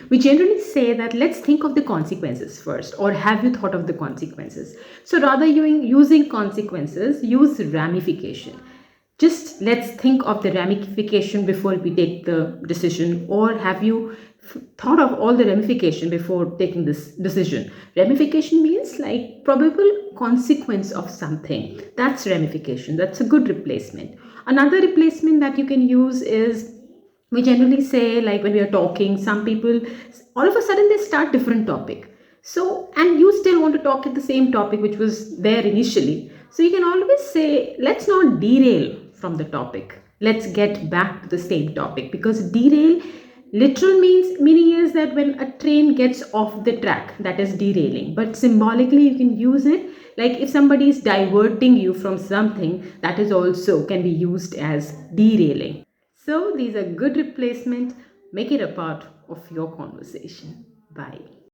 we generally say that let's think of the consequences first, or have you thought of the consequences? So rather using consequences, use ramification. Just let's think of the ramification before we take the decision, or have you thought of all the ramification before taking this decision? Ramification means like probable consequence of something. That's ramification. That's a good replacement. Another replacement that you can use is, we generally say, like when we are talking, some people all of a sudden they start different topic, so and you still want to talk at the same topic which was there initially, so you can always say let's not derail from the topic, let's get back to the same topic. Because derail, literal meaning is that when a train gets off the track, that is derailing, but symbolically you can use it like if somebody is diverting you from something, that is also can be used as derailing. So these are good replacement. Make it a part of your conversation. Bye.